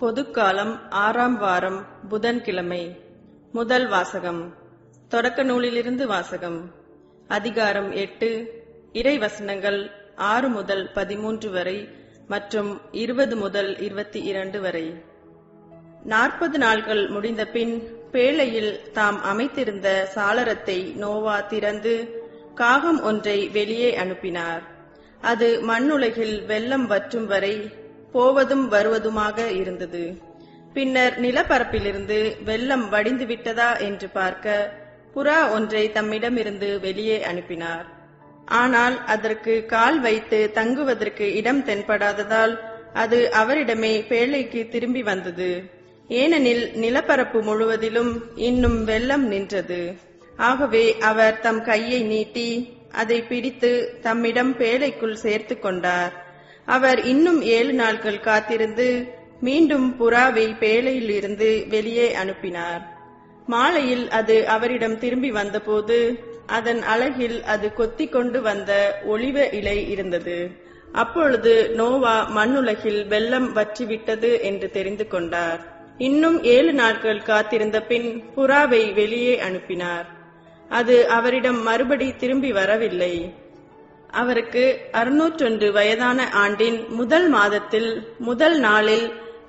பொதுக்காலம் 6ஆம் வாரம் புதன்கிழமை. முதல் வாசகம். தொடக்க நூலிலிருந்து வாசகம். அதிகாரம் 8, இறை வசனங்கள் 6 முதல் 13 வரை மற்றும் 20 முதல் 22 வரை. 40 நாட்கள் முடிந்த பின் பேழையில் தாம் அமைத்திருந்த சாளரத்தை நோவா திறந்து காகம் ஒன்றை வெளியே அனுப்பினார். அது மண்ணுலகில் வெள்ளம் வற்றும் வரை போவதும் வருவதுமாக இருந்தது. பின்னர் நிலப்பரப்பிலிருந்து வெள்ளம் வடிந்து விட்டதா என்று பார்க்க புறா ஒன்றை தம்மிடமிருந்து வெளியே அனுப்பினார். ஆனால் அதற்கு கால் வைத்து தங்குவதற்கு இடம் தென்படாததால் அது அவரிடமே பேழைக்கு திரும்பி வந்தது. ஏனெனில் நிலப்பரப்பு முழுவதிலும் இன்னும் வெள்ளம் நின்றது. ஆகவே அவர் தம் கையை நீட்டி அதை பிடித்து தம்மிடம் பேழைக்குள் சேர்த்து கொண்டார். அவர் இன்னும் 7 நாட்கள் காத்திருந்து மீண்டும் புறாவை பேழையில் இருந்து வெளியே அனுப்பினார். மாலையில் அது அவரிடம் திரும்பி வந்தபோது அதன் அலகில் அது கொத்தி கொண்டு வந்த ஒலிவ இலை இருந்தது. அப்பொழுது நோவா மண்ணுலகில் வெள்ளம் வற்றிவிட்டது என்று தெரிந்து கொண்டார். இன்னும் 7 நாட்கள் காத்திருந்த பின் புறாவை வெளியே அனுப்பினார். அது அவரிடம் மறுபடி திரும்பி வரவில்லை. அவருக்கு 601 வயதான ஆண்டின் முதல் மாதத்தில் முதல் நாளில்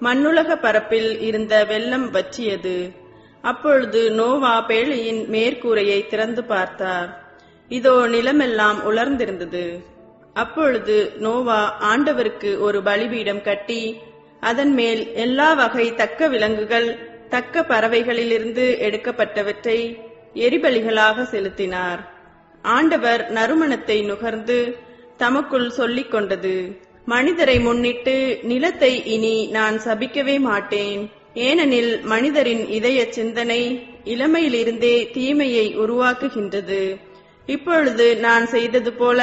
மண்ணுலக பரப்பில் இருந்த வெள்ளம் வற்றியது. அப்பொழுது நோவா பேழையின் மேற்கூரையை திறந்து பார்த்தார். இதோ நிலமெல்லாம் உலர்ந்திருந்தது. அப்பொழுது நோவா ஆண்டவருக்கு ஒரு பலிபீடம் கட்டி அதன் மேல் எல்லா வகை தக்க விலங்குகள் தக்க பறவைகளிலிருந்து எடுக்கப்பட்டவற்றை எரிபலிகளாக செலுத்தினார். ஆண்டவர் நறுமணத்தை நுகர்ந்து தமக்குள் சொல்லிக் கொண்டது, மனிதரை முன்னிட்டு நிலத்தை இனி நான் சபிக்கவே மாட்டேன். ஏனெனில் மனிதரின் இதய சிந்தனை இளமையிலிருந்தே தீமையை உருவாக்குகின்றது. இப்பொழுது நான் செய்தது போல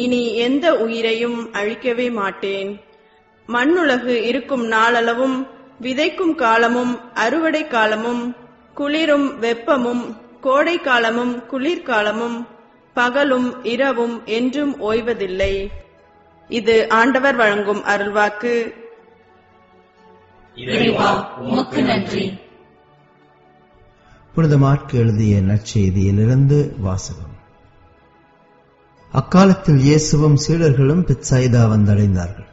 இனி எந்த உயிரையும் அழிக்கவே மாட்டேன். மண்ணுலகு இருக்கும் நாளளவும் விதைக்கும் காலமும் அறுவடை காலமும் குளிரும் வெப்பமும் கோடை காலமும் குளிர்காலமும் பகலும் இரவும் என்றும் ஓய்வதில்லை. இது ஆண்டவர் வழங்கும் அருள்வாக்கு. இறைவா, உமக்கு நன்றி. புனித மாற்கு எழுதிய நற்செய்தியிலிருந்து வாசகம். அக்காலத்தில் இயேசுவும் சீடர்களும் பெத்சாய்தா வந்தடைந்தார்கள்.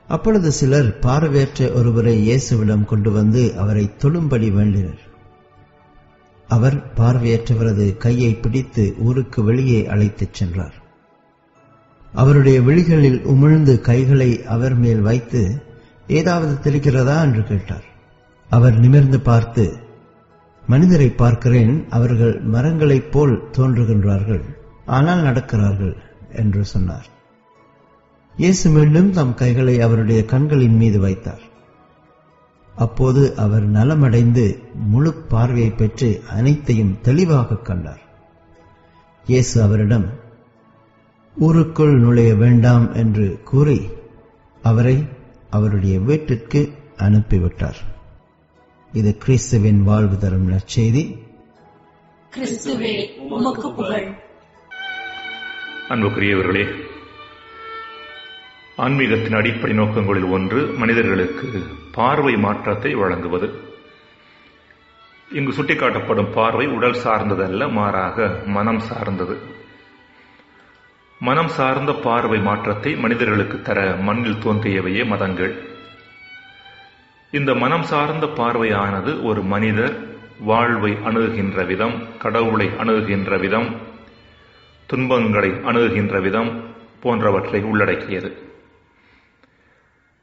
அப்பொழுது சிலர் பார்வையற்ற ஒருவரை இயேசுவிடம் கொண்டு வந்து அவரை தொழும்படி வேண்டினர். அவர் பார்வையற்றவரது கையை பிடித்து ஊருக்கு வெளியே அழைத்துச் சென்றார். அவருடைய விழிகளில் உமிழ்ந்து கைகளை அவர் மேல் வைத்து ஏதாவது தெரிகிறதா என்று கேட்டார். அவர் நிமிர்ந்து பார்த்து, மனிதரை பார்க்கிறேன், அவர்கள் மரங்களைப் போல் தோன்றுகின்றார்கள், ஆனால் நடக்கிறார்கள் என்று சொன்னார். இயேசு மீண்டும் தம் கைகளை அவருடைய கண்களின் மீது வைத்தார். அப்போது அவர் நலமடைந்து முழு பார்வையை பெற்று அனைத்தையும் தெளிவாக கண்டார். இயேசு அவரிடம் ஊருக்குள் நுழைய வேண்டாம் என்று கூறி அவரை அவருடைய வீட்டிற்கு அனுப்பிவிட்டார். இது கிறிஸ்துவின் வாழ்வு தரும் நற்செய்தி. கிறிஸ்துவே, உமக்கு புகழ். அன்புக்குரியவர்களே, ஆன்மீகத்தின் அடிப்படை நோக்கங்களில் ஒன்று மனிதர்களுக்கு பார்வை மாற்றத்தை வழங்குவது. இங்கு சுட்டிக்காட்டப்படும் பார்வை உடல் சார்ந்ததல்ல, மாறாக மனம் சார்ந்தது. மனம் சார்ந்த பார்வை மாற்றத்தை மனிதர்களுக்கு தர மண்ணில் தோன்றியவையே மதங்கள். இந்த மனம் சார்ந்த பார்வையானது ஒரு மனிதர் வாழ்வை அணுகுகின்ற விதம், கடவுளை அணுகுகின்ற விதம், துன்பங்களை அணுகுகின்ற விதம் போன்றவற்றை உள்ளடக்கியது.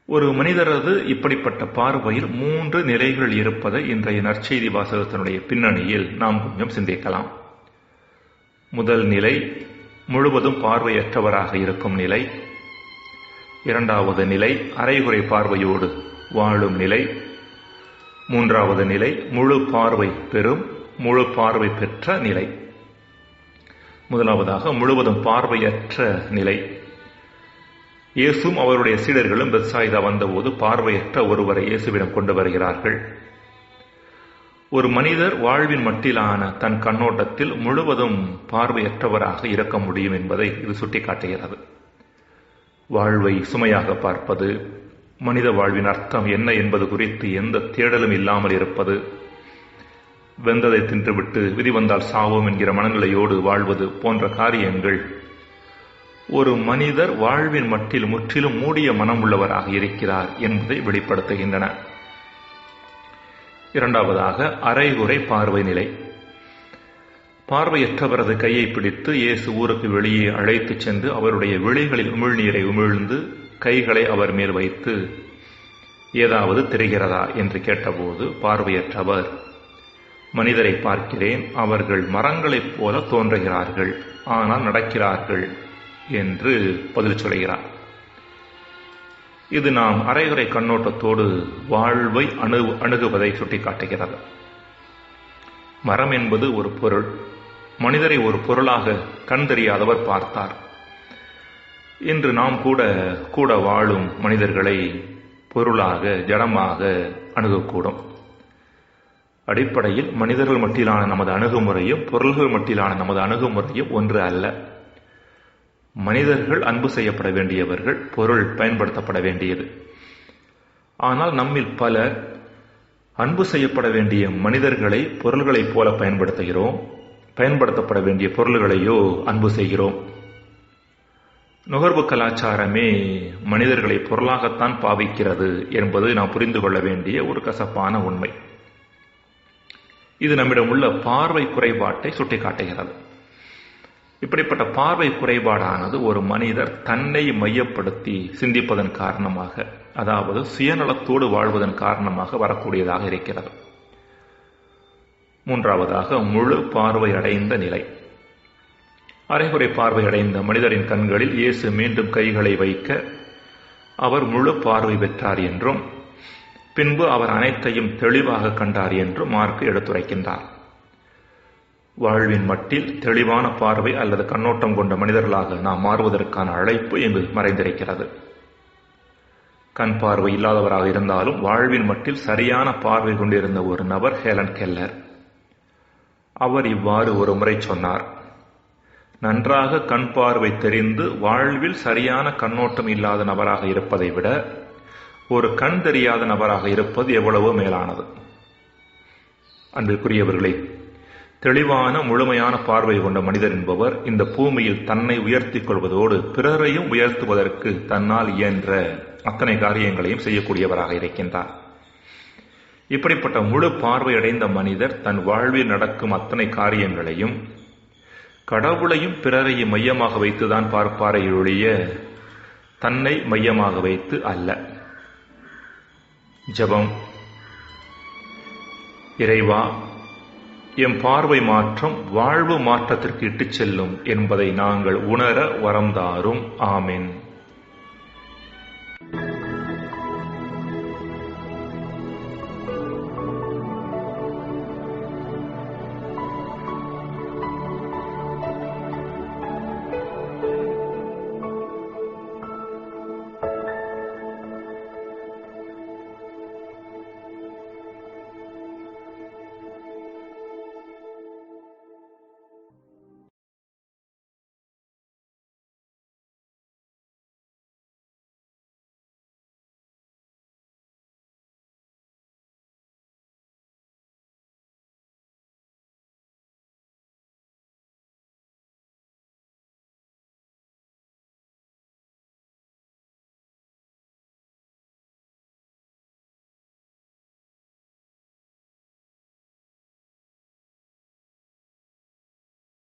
ஒரு மனிதரது இப்படிப்பட்ட பார்வையில் 3 நிலைகள் இருப்பதை இன்றைய நற்செய்தி வாசகத்தினுடைய பின்னணியில் நாம் கொஞ்சம் சிந்திக்கலாம். முதல் நிலை முழுவதும் பார்வையற்றவராக இருக்கும் நிலை. இரண்டாவது நிலை அரைகுறை பார்வையோடு வாழும் நிலை. மூன்றாவது நிலை முழு பார்வை பெறும், முழு பார்வை பெற்ற நிலை. முதலாவதாக முழுவதும் பார்வையற்ற நிலை. இயேசுவும் அவருடைய சீடர்களும் பெத்சாய்தா வந்தபோது பார்வையற்ற ஒருவரை இயேசுவிடம் கொண்டு வருகிறார்கள். ஒரு மனிதர் வாழ்வின் மட்டிலான தன் கண்ணோட்டத்தில் முழுவதும் பார்வையற்றவராக இருக்க முடியும் என்பதை இது சுட்டிக்காட்டுகிறது. வாழ்வை சுமையாக பார்ப்பது, மனித வாழ்வின் அர்த்தம் என்ன என்பது குறித்து எந்த தேடலும் இல்லாமல் இருப்பது, வெந்ததை தின்றுவிட்டு விதி வந்தால் சாவோம் என்கிற மனநிலையோடு வாழ்வது போன்ற காரியங்கள் ஒரு மனிதர் வாழ்வின் மட்டில் முற்றிலும் மூடிய மனம் உள்ளவராக இருக்கிறார் என்பதை வெளிப்படுத்துகின்றன. இரண்டாவதாக, அரைகுறை பார்வை நிலை. பார்வையற்றவரது கையை பிடித்து இயேசு ஊருக்கு வெளியே அழைத்துச் சென்று அவருடைய விழிகளில் உமிழ்நீரை உமிழ்ந்து கைகளை அவர் மேல் வைத்து, ஏதாவது தெரிகிறதா என்று கேட்டபோது பார்வையற்றவர், மனிதரை பார்க்கிறேன், அவர்கள் மரங்களைப் போல தோன்றுகிறார்கள், ஆனால் நடக்கிறார்கள் என்று பதில் சொல்கிறார். இது நாம் அரைகுறை கண்ணோட்டத்தோடு வாழ்வை அணுகுவதை சுட்டிக்காட்டுகிறது. மரம் என்பது ஒரு பொருள். மனிதரை ஒரு பொருளாக கண் தெரியாதவர் பார்த்தார். இன்று நாம் கூட வாழும் மனிதர்களை பொருளாக, ஜடமாக அணுகக்கூடும். அடிப்படையில் மனிதர்கள் மட்டிலான நமது அணுகுமுறையும் பொருள்கள் மட்டிலான நமது அணுகுமுறையும் ஒன்று அல்ல. மனிதர்கள் அன்பு செய்யப்பட வேண்டியவர்கள், பொருள் பயன்படுத்தப்பட வேண்டியது. ஆனால் நம்மில் பலர் அன்பு செய்யப்பட வேண்டிய மனிதர்களை பொருள்களைப் போல பயன்படுத்துகிறோம், பயன்படுத்தப்பட வேண்டிய பொருள்களையோ அன்பு செய்கிறோம். நுகர்வு கலாச்சாரமே மனிதர்களை பொருளாகத்தான் பாவிக்கிறது என்பது நாம் புரிந்து கொள்ள வேண்டிய ஒரு கசப்பான உண்மை. இது நம்மிடம் உள்ள பார்வை குறைபாட்டை சுட்டிக்காட்டுகிறது. இப்படிப்பட்ட பார்வை குறைபாடானது ஒரு மனிதர் தன்னை மையப்படுத்தி சிந்திப்பதன் காரணமாக, அதாவது சுயநலத்தோடு வாழ்வதன் காரணமாக வரக்கூடியதாக இருக்கிறது. மூன்றாவதாக, முழு பார்வை அடைந்த நிலை. அரைகுறை பார்வை அடைந்த மனிதரின் கண்களில் இயேசு மீண்டும் கைகளை வைக்க அவர் முழு பார்வை பெற்றார் என்றும் பின்பு அவர் அனைத்தையும் தெளிவாக கண்டார் என்றும் மார்க் எடுத்துரைக்கின்றார். வாழ்வின் மட்டில் தெளிவான பார்வை அல்லது கண்ணோட்டம் கொண்ட மனிதர்களாக நாம் மாறுவதற்கான அழைப்பு இங்கு மறைந்திருக்கிறது. கண் பார்வை இல்லாதவராக இருந்தாலும் வாழ்வின் மட்டில் சரியான பார்வை கொண்டிருந்த ஒரு நபர் ஹெலன் கெல்லர். அவர் இவ்வாறு ஒரு முறை சொன்னார், நன்றாக கண் பார்வை தெரிந்து வாழ்வில் சரியான கண்ணோட்டம் இல்லாத நபராக இருப்பதை விட ஒரு கண் தெரியாத நபராக இருப்பது எவ்வளவோ மேலானது. அன்பிற்குரியவர்களே, தெளிவான முழுமையான பார்வை கொண்ட மனிதர் என்பவர் இந்த பூமியில் தன்னை உயர்த்திக் கொள்வதோடு பிறரையும் உயர்த்துவதற்கு தன்னால் இயன்ற அத்தனை காரியங்களையும் செய்யக்கூடியவராக இருக்கின்றார். இப்படிப்பட்ட முழு பார்வையடைந்த மனிதர் தன் வாழ்வில் நடக்கும் அத்தனை காரியங்களையும் கடவுளையும் பிறரையும் மையமாக வைத்துதான் பார்ப்பாரை ஒழிய தன்னை மையமாக வைத்து அல்ல. ஜெபம். இறைவா, எம் பார்வை மாற்றம் வாழ்வு மாற்றத்திற்கு இட்டுச் செல்லும் என்பதை நாங்கள் உணர வரம் தாரும். ஆமென்.